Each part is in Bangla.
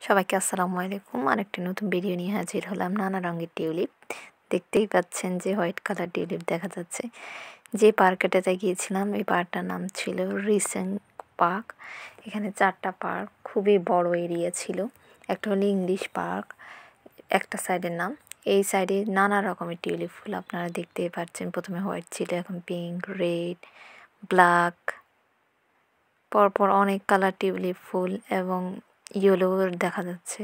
সবাইকে আসসালামু আলাইকুম। আরেকটি নতুন ভিডিও নিয়ে হাজির হলাম। নানা রঙের টিউলিপ দেখতেই পাচ্ছেন যে হোয়াইট কালার টিউলিপ দেখা যাচ্ছে। যে পার্কটাতে গিয়েছিলাম এই পার্কটার নাম ছিল রিসেন্ট পার্ক। এখানে 4টা পার্ক, খুবই বড় এরিয়া ছিল। একটা হলো ইংলিশ পার্ক, একটা সাইডের নাম। এই সাইডে নানা রকমের টিউলিপ ফুল আপনারা দেখতেই পাচ্ছেন। প্রথমে হোয়াইট ছিল, এখন পিঙ্ক, রেড, ব্ল্যাক, পরপর অনেক কালার টিউলিপ ফুল এবং ইয়েলো দেখা যাচ্ছে।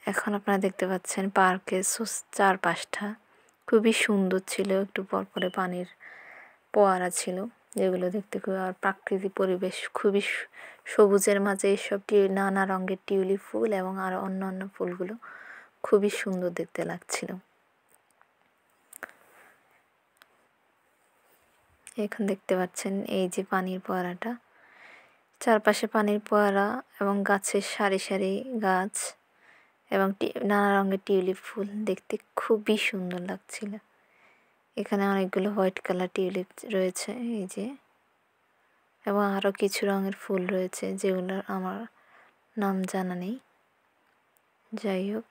এখন আপনারা দেখতে পাচ্ছেন পার্কের চারপাশটা খুবই সুন্দর ছিল। একটু পরপরে পানির ফোয়ারা ছিল, যেগুলো দেখতে খুব, আর প্রাকৃতিক পরিবেশ খুবই সবুজের মাঝে এসব নানা রঙের টিউলিপ ফুল এবং আরও অন্যান্য ফুলগুলো খুবই সুন্দর দেখতে লাগছিল। এখন দেখতে পাচ্ছেন এই যে পানির ফোয়ারাটা, চারপাশে পানির ফোয়ারা এবং গাছের সারি সারি গাছ এবং নানা রঙের টিউলিপ ফুল দেখতে খুবই সুন্দর লাগছিল। এখানে অনেকগুলো হোয়াইট কালার টিউলিপ রয়েছে এই যে, এবং আরও কিছু রঙের ফুল রয়েছে যেগুলোর আমার নাম জানা নেই। যাই হোক,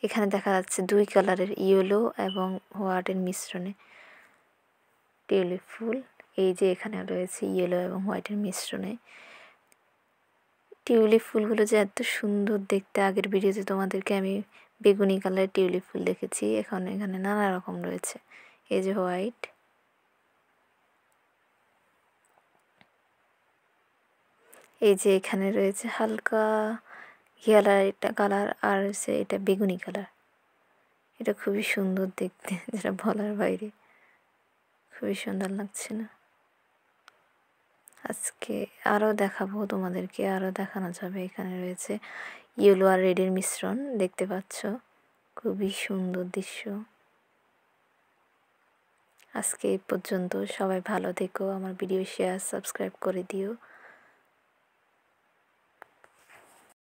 এখানে দেখা যাচ্ছে 2 কালারের ইয়েলো এবং হোয়াইটের মিশ্রণে টিউলিপ ফুল। এই যে এখানে রয়েছে ইয়েলো এবং হোয়াইটের মিশ্রণে টিউলিপ ফুলগুলো যে এত সুন্দর দেখতে। আগের ভিডিওতে তোমাদেরকে আমি বেগুনি কালারের টিউলিপ ফুল দেখেছি, এখন এখানে নানা রকম রয়েছে। এই যে হোয়াইট, এই যে এখানে রয়েছে হালকা ঘিয়ালা এটা কালার, আর হচ্ছে এটা বেগুনি কালার। এটা খুবই সুন্দর দেখতে, যেটা বলার বাইরে, খুবই সুন্দর লাগছে না। আজকে আরও দেখাবো তোমাদেরকে, আরও দেখানো যাবে। এখানে রয়েছে ইয়েলো আর রেডের মিশ্রণ, দেখতে পাচ্ছ, খুবই সুন্দর দৃশ্য। আজকে এই পর্যন্ত। সবাই ভালো থেকো, আমার ভিডিও শেয়ার সাবস্ক্রাইব করে দিও।